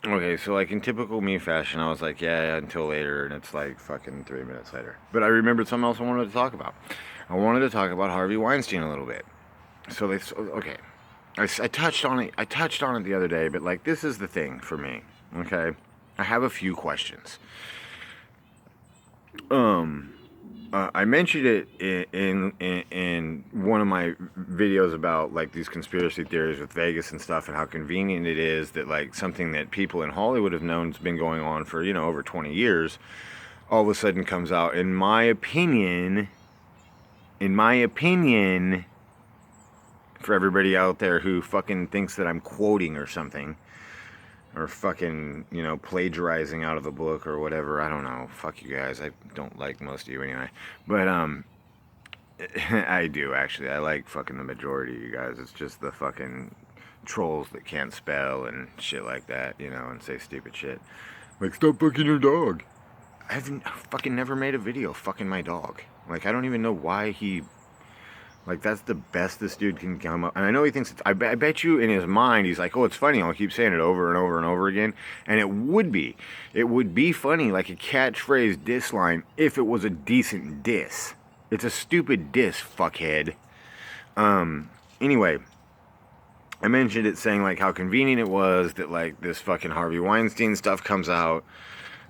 Okay, so like in typical me fashion, I was like, yeah, until later, and it's like fucking 3 minutes later. But I remembered something else I wanted to talk about. I wanted to talk about Harvey Weinstein a little bit. Okay, I touched on it. I touched on it the other day, but like this is the thing for me. Okay, I have a few questions. Um, I mentioned it in one of my videos about like these conspiracy theories with Vegas and stuff, and how convenient it is that like something that people in Hollywood have known has been going on for over 20 years, all of a sudden comes out. In my opinion, for everybody out there who fucking thinks that I'm quoting or something, or fucking, plagiarizing out of the book or whatever. I don't know. Fuck you guys. I don't like most of you anyway. But, I do actually. I like fucking the majority of you guys. It's just the fucking trolls that can't spell and shit like that, and say stupid shit. Like, stop fucking your dog. I've fucking never made a video fucking my dog. Like, I don't even know why he. Like, that's the best this dude can come up. And I know he thinks, I bet you in his mind, he's like, oh, it's funny. I'll keep saying it over and over and over again. And it would be. It would be funny, like a catchphrase diss line, if it was a decent diss. It's a stupid diss, fuckhead. Anyway, I mentioned it saying, like, how convenient it was that, like, this fucking Harvey Weinstein stuff comes out,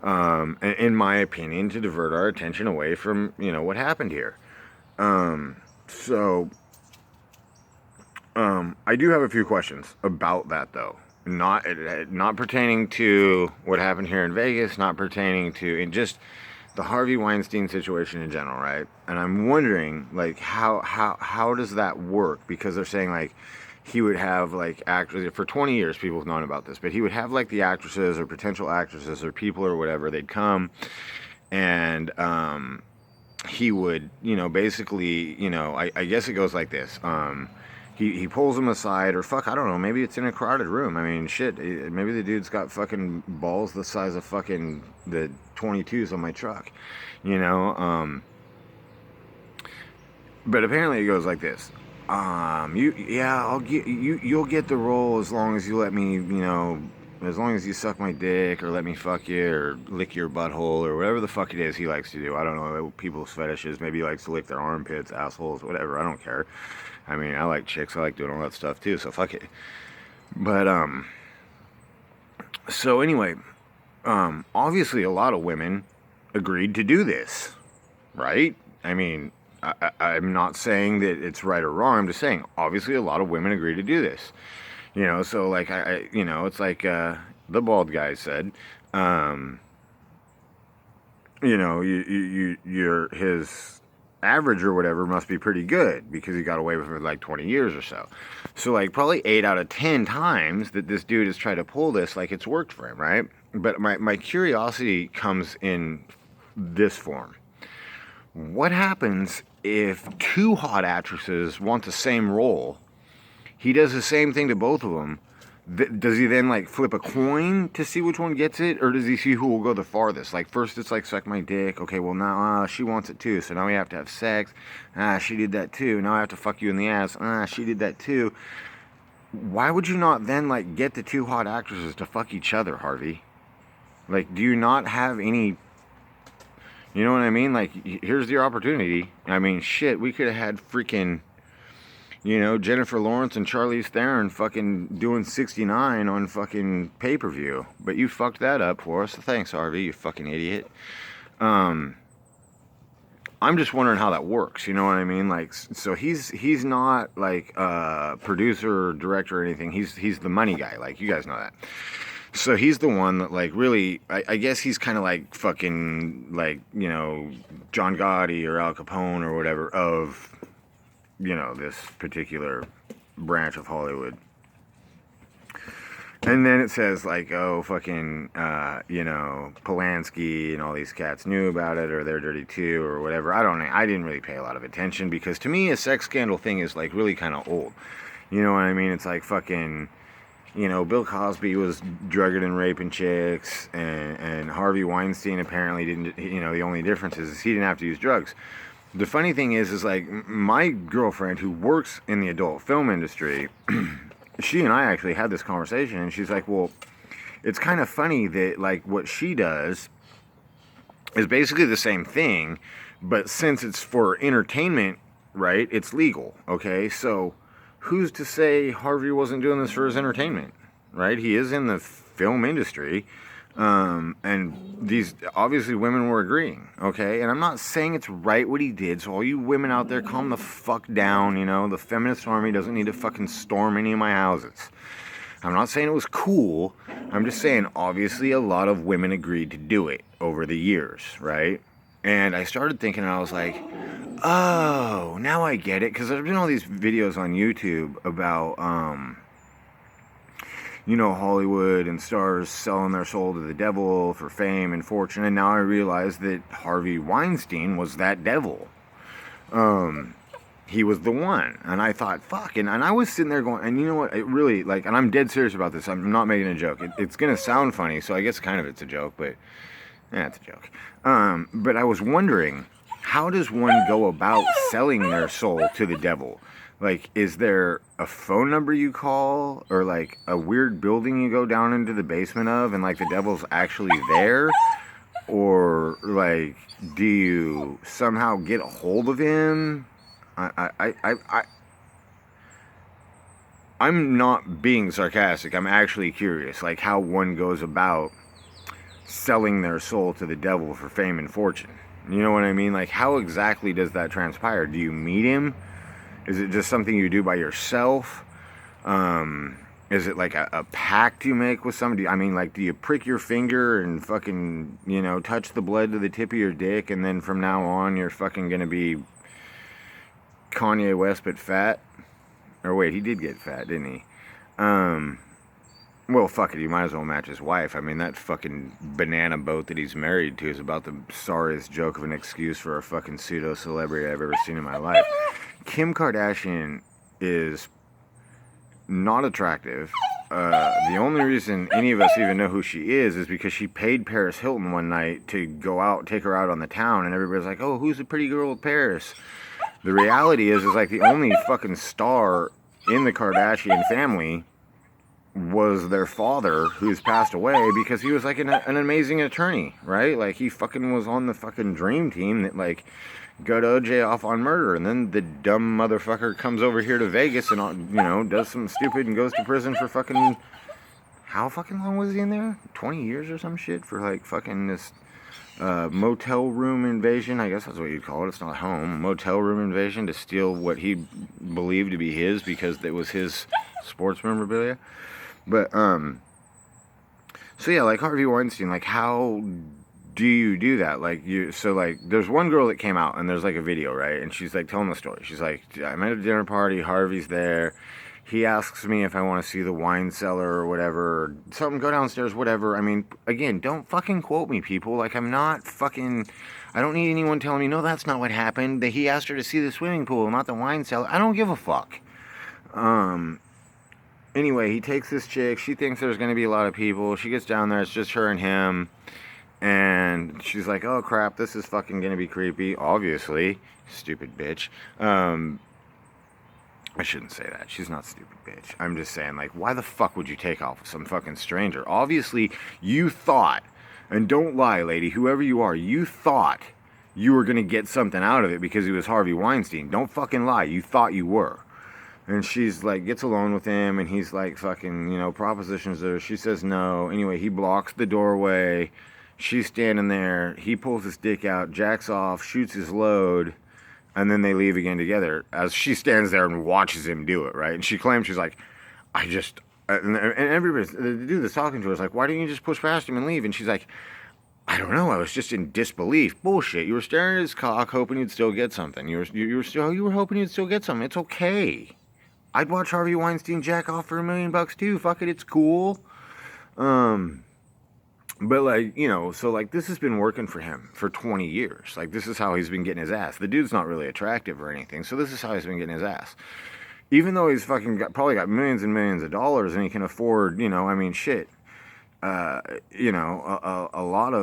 in my opinion, to divert our attention away from, what happened here. So, I do have a few questions about that, though. Not pertaining to what happened here in Vegas, not pertaining to just the Harvey Weinstein situation in general, right? And I'm wondering, like, how does that work? Because they're saying, like, he would have, like, actors, for 20 years people have known about this, but he would have, like, the actresses or potential actresses or people or whatever, they'd come and, he would, basically, I guess it goes like this. He pulls them aside, or fuck, I don't know, maybe it's in a crowded room. I mean, shit, maybe the dude's got fucking balls the size of fucking the 22s on my truck, you know? But apparently it goes like this. You'll get the role as long as you let me, as long as you suck my dick or let me fuck you or lick your butthole or whatever the fuck it is he likes to do. I don't know people's fetishes. Maybe he likes to lick their armpits, assholes, whatever. I don't care. I mean, I like chicks. I like doing all that stuff too. So fuck it. But so anyway, obviously a lot of women agreed to do this, right? I mean, I'm not saying that it's right or wrong. I'm just saying, obviously a lot of women agreed to do this. So like it's like the bald guy said, you're his average or whatever must be pretty good because he got away with it for like 20 years or so. So like probably 8 out of 10 times that this dude has tried to pull this, like it's worked for him, right? But my curiosity comes in this form. What happens if two hot actresses want the same role? He does the same thing to both of them. Does he then like flip a coin to see which one gets it, or does he see who will go the farthest? Like first it's like suck my dick. Okay, well now she wants it too, so now we have to have sex. She did that too. Now I have to fuck you in the ass. She did that too. Why would you not then like get the two hot actresses to fuck each other, Harvey? Like, do you not have any? You know what I mean? Like, here's your opportunity. I mean, shit, we could have had freaking. Jennifer Lawrence and Charlize Theron fucking doing 69 on fucking pay-per-view. But you fucked that up for us. So thanks, Harvey, you fucking idiot. I'm just wondering how that works. You know what I mean? Like, so he's not like a producer or director or anything. He's the money guy. Like, you guys know that. So he's the one that like really, I guess he's kind of like fucking like, John Gotti or Al Capone or whatever of... this particular branch of Hollywood. And then it says, like, oh, fucking, Polanski and all these cats knew about it, or they're dirty too, or whatever. I don't know. I didn't really pay a lot of attention, because to me, a sex scandal thing is, like, really kind of old. You know what I mean? It's like fucking, Bill Cosby was drugging and raping chicks, and Harvey Weinstein apparently didn't, the only difference is he didn't have to use drugs. The funny thing is like my girlfriend who works in the adult film industry, she and I actually had this conversation, and she's like, well, it's kind of funny that, like, what she does is basically the same thing, but since it's for entertainment, right, it's legal, okay? So who's to say Harvey wasn't doing this for his entertainment, right? He is in the film industry, and these, obviously, women were agreeing, okay? And I'm not saying it's right what he did, so all you women out there, calm the fuck down, you know? The feminist army doesn't need to fucking storm any of my houses. I'm not saying it was cool. I'm just saying, obviously, a lot of women agreed to do it over the years, right? And I started thinking, and I was like, oh, now I get it. Because there's been all these videos on YouTube about, you know, Hollywood and stars selling their soul to the devil for fame and fortune. And now I realize that Harvey Weinstein was that devil. He was the one. And I thought, fuck. And I was sitting there going, and you know what? It really, like, and I'm dead serious about this. I'm not making a joke. It's going to sound funny, so I guess kind of it's a joke, but it's a joke. But I was wondering, how does one go about selling their soul to the devil? Like, is there a phone number you call, or like a weird building you go down into the basement of, and like the devil's actually there? Or like, do you somehow get a hold of him? I'm not being sarcastic. I'm actually curious, like how one goes about selling their soul to the devil for fame and fortune. You know what I mean? Like, how exactly does that transpire? Do you meet him? Is it just something you do by yourself? Is it like a pact you make with somebody? I mean, like, do you prick your finger and fucking, you know, touch the blood to the tip of your dick, and then from now on you're fucking gonna be Kanye West but fat? Or wait, he did get fat, didn't he? Well, fuck it, he might as well match his wife. I mean, that fucking banana boat that he's married to is about the sorriest joke of an excuse for a fucking pseudo-celebrity I've ever seen in my life. Kim Kardashian is not attractive. The only reason any of us even know who she is because she paid Paris Hilton one night to go out, take her out on the town, and everybody's like, oh, who's the pretty girl with Paris? The reality is like the only fucking star in the Kardashian family was their father, who's passed away, because he was like an amazing attorney, right? Like, he fucking was on the fucking dream team that, like, got OJ off on murder, and then the dumb motherfucker comes over here to Vegas and, you know, does something stupid and goes to prison for fucking, how fucking long was he in there? 20 years or some shit for, like, fucking this motel room invasion. I guess that's what you'd call it. It's not a home. Motel room invasion to steal what he believed to be his because it was his sports memorabilia. But, so yeah, like Harvey Weinstein, like, how do you do that? Like, so like, there's one girl that came out and there's like a video, right? And she's like telling the story. She's like, I'm at a dinner party, Harvey's there. He asks me if I want to see the wine cellar or whatever, or something, go downstairs, whatever. I mean, again, don't fucking quote me, people. Like, I'm not fucking, I don't need anyone telling me, no, that's not what happened. That he asked her to see the swimming pool, not the wine cellar. I don't give a fuck. Anyway, he takes this chick. She thinks there's going to be a lot of people. She gets down there. It's just her and him. And she's like, oh, crap. This is fucking going to be creepy. Obviously. Stupid bitch. I shouldn't say that. She's not stupid bitch. I'm just saying, like, why the fuck would you take off with some fucking stranger? Obviously, you thought, and don't lie, lady, whoever you are, you thought you were going to get something out of it because he was Harvey Weinstein. Don't fucking lie. You thought you were. And she's like, gets alone with him, and he's like, fucking, you know, propositions her. She says no. Anyway, he blocks the doorway. She's standing there. He pulls his dick out, jacks off, shoots his load, and then they leave again together as she stands there and watches him do it, right? And she claims, she's like, and everybody, the dude that's talking to her is like, why didn't you just push past him and leave? And she's like, I don't know. I was just in disbelief. Bullshit. You were staring at his cock, hoping you'd still get something. You were hoping you'd still get something. It's okay. I'd watch Harvey Weinstein jack off for $1 million too. Fuck it, it's cool. But like, you know, so like this has been working for him for 20 years. Like, this is how he's been getting his ass. The dude's not really attractive or anything, so this is how he's been getting his ass. Even though he's fucking probably got millions and millions of dollars and he can afford, you know, I mean, shit. You know, a lot,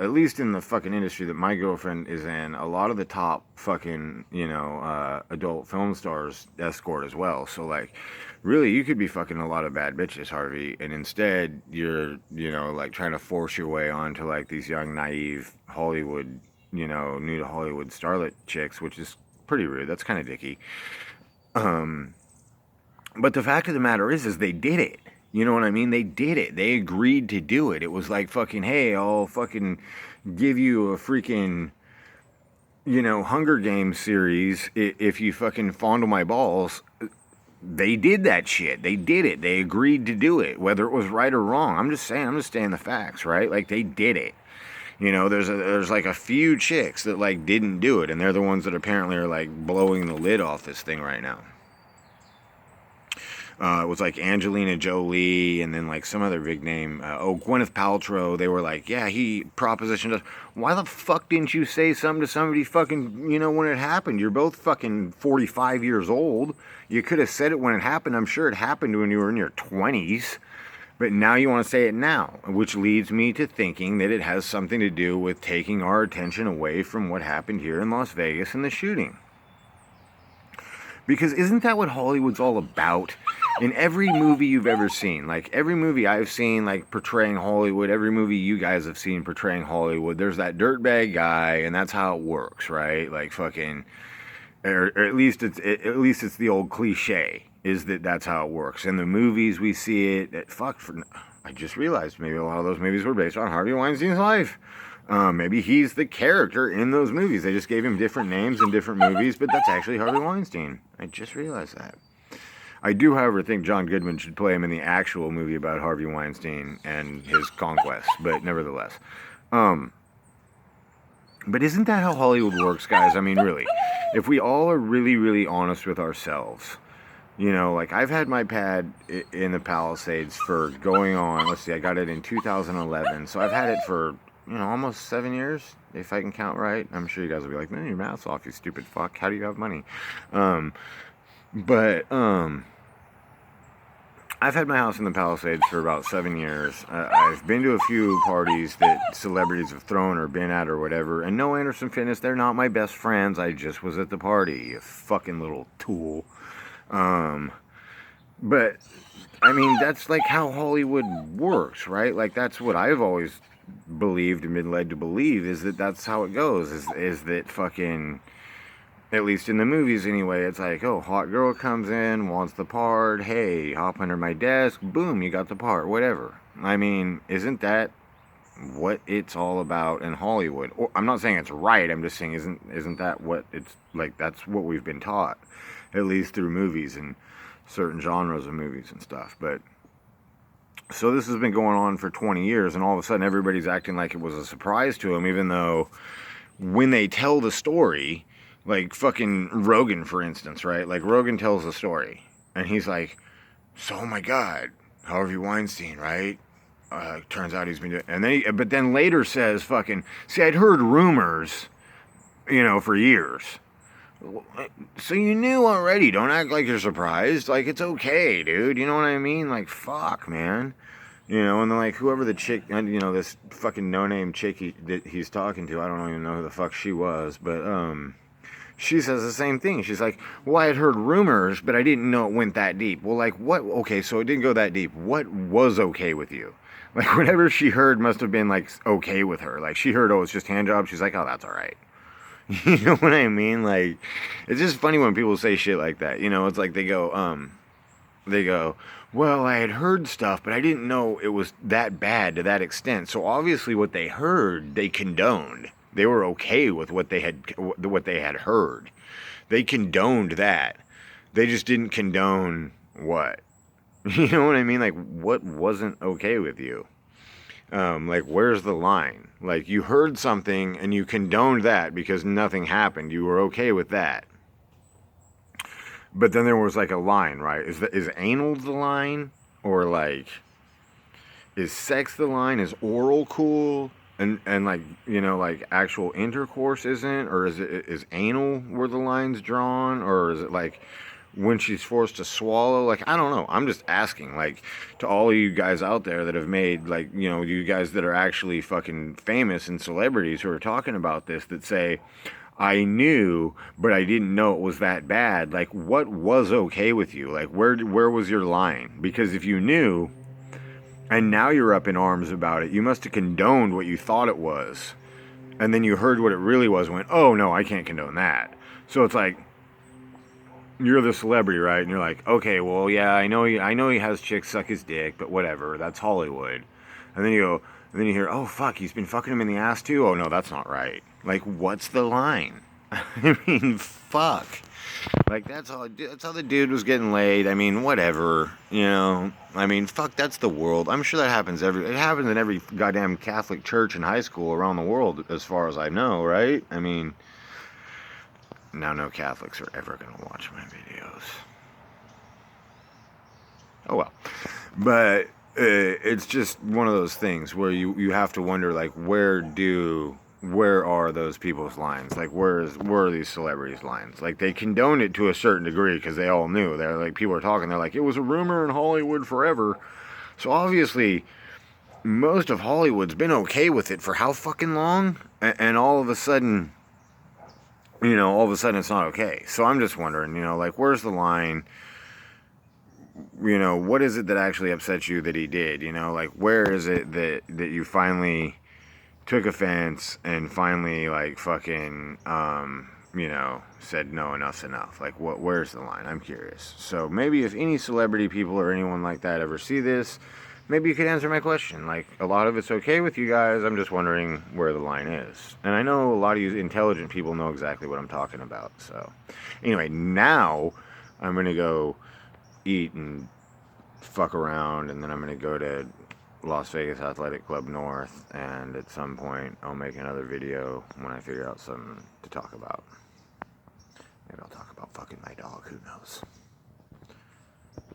at least in the fucking industry that my girlfriend is in, a lot of the top fucking, you know, adult film stars escort as well. So like, really, you could be fucking a lot of bad bitches, Harvey, and instead you're, like trying to force your way onto like these young, naive Hollywood, new to Hollywood starlet chicks, which is pretty rude. That's kind of dicky. Um, but the fact of the matter is they did it. You know what I mean? They did it. They agreed to do it. It was like fucking, hey, I'll fucking give you a freaking, Hunger Games series if you fucking fondle my balls. They did that shit. They did it. They agreed to do it, whether it was right or wrong. I'm just saying. I'm just stating the facts, right? Like they did it. There's like a few chicks that like didn't do it, and they're the ones that apparently are like blowing the lid off this thing right now. It was like Angelina Jolie and then like some other big name. Gwyneth Paltrow. They were like, yeah, he propositioned us. Why the fuck didn't you say something to somebody fucking, when it happened? You're both fucking 45 years old. You could have said it when it happened. I'm sure it happened when you were in your 20s. But now you want to say it now, which leads me to thinking that it has something to do with taking our attention away from what happened here in Las Vegas and the shooting. Because isn't that what Hollywood's all about? In every movie you've ever seen, like every movie I've seen, like portraying Hollywood, every movie you guys have seen portraying Hollywood, there's that dirtbag guy, and that's how it works, right? Like fucking, or at least it's the old cliche, is that's how it works. In the movies we see it. I just realized maybe a lot of those movies were based on Harvey Weinstein's life. Maybe he's the character in those movies. They just gave him different names in different movies, but that's actually Harvey Weinstein. I just realized that. I do, however, think John Goodman should play him in the actual movie about Harvey Weinstein and his conquest, but nevertheless. But isn't that how Hollywood works, guys? I mean, really. If we all are really, really honest with ourselves, like I've had my pad in the Palisades for going on, let's see, I got it in 2011, so I've had it for almost 7 years, if I can count right. I'm sure you guys will be like, man, your mouth's off, you stupid fuck. How do you have money? I've had my house in the Palisades for about 7 years. I've been to a few parties that celebrities have thrown or been at or whatever. And no, Anderson Fitness, they're not my best friends. I just was at the party, you fucking little tool. But, I mean, that's like how Hollywood works, right? Like, that's what I've always believed and been led to believe, is that that's how it goes, is that fucking, at least in the movies anyway, it's like, oh, hot girl comes in, wants the part, hey, hop under my desk, boom, you got the part, whatever. I mean, isn't that what it's all about in Hollywood? Or, I'm not saying it's right, I'm just saying isn't that what it's like, that's what we've been taught, at least through movies and certain genres of movies and stuff. But so this has been going on for 20 years, and all of a sudden everybody's acting like it was a surprise to them, even though when they tell the story, like fucking Rogan, for instance, right? Like Rogan tells the story, and he's like, so, oh my God, Harvey Weinstein, right? Turns out he's been doing, and then but then later says fucking, see, I'd heard rumors, for years. So you knew already. Don't act like you're surprised. Like, it's okay, dude. You know what I mean? Like, fuck, man. And then, like, whoever the chick, this fucking no-name chick that he's talking to, I don't even know who the fuck she was, but, she says the same thing. She's like, well, I had heard rumors, but I didn't know it went that deep. Well, like, what? Okay, so it didn't go that deep. What was okay with you? Like, whatever she heard must have been, like, okay with her. Like, she heard, oh, it's just hand jobs. She's like, oh, that's all right. You know what I mean? Like, it's just funny when people say shit like that. It's like they go, well, I had heard stuff, but I didn't know it was that bad to that extent. So obviously what they heard, they condoned. They were okay with what they had heard. They condoned that. They just didn't condone what? You know what I mean? Like, what wasn't okay with you? Like, where's the line? Like, you heard something and you condoned that because nothing happened. You were okay with that. But then there was like a line, right? Is anal the line? Or like, is sex the line? Is oral cool? And like, like actual intercourse isn't? Or is anal where the line's drawn? Or is it like when she's forced to swallow? Like, I don't know. I'm just asking, like, to all of you guys out there that have made, like, you guys that are actually fucking famous and celebrities who are talking about this, that say, I knew, but I didn't know it was that bad. Like, what was okay with you? Like, where was your line? Because if you knew, and now you're up in arms about it, you must have condoned what you thought it was, and then you heard what it really was and went, oh no, I can't condone that. So it's like, you're the celebrity, right? And you're like, okay, well, yeah, I know he has chicks suck his dick, but whatever, that's Hollywood. And then you go, and then you hear, oh fuck, he's been fucking him in the ass too. Oh no, that's not right. Like, what's the line? I mean, fuck. Like, that's how the dude was getting laid. I mean, whatever, you know. I mean, fuck, that's the world. I'm sure that happens it happens in every goddamn Catholic church and high school around the world, as far as I know, right? I mean, now no Catholics are ever gonna watch my videos. Oh well. But it's just one of those things where you have to wonder, like, where are those people's lines? Like, where are these celebrities' lines? Like, they condone it to a certain degree because they all knew. They're like, people are talking. They're like, it was a rumor in Hollywood forever. So obviously, most of Hollywood's been okay with it for how fucking long? And all of a sudden, it's not okay. So I'm just wondering, like, where's the line? What is it that actually upsets you that he did? Like, where is it that you finally took offense and finally, like, fucking, said, no, enough's enough? Like, where's the line? I'm curious. So maybe if any celebrity people or anyone like that ever see this, maybe you could answer my question. Like, a lot of it's okay with you guys. I'm just wondering where the line is. And I know a lot of you intelligent people know exactly what I'm talking about. So anyway, now I'm going to go eat and fuck around, and then I'm going to go to Las Vegas Athletic Club North, and at some point I'll make another video when I figure out something to talk about. Maybe I'll talk about fucking my dog, who knows.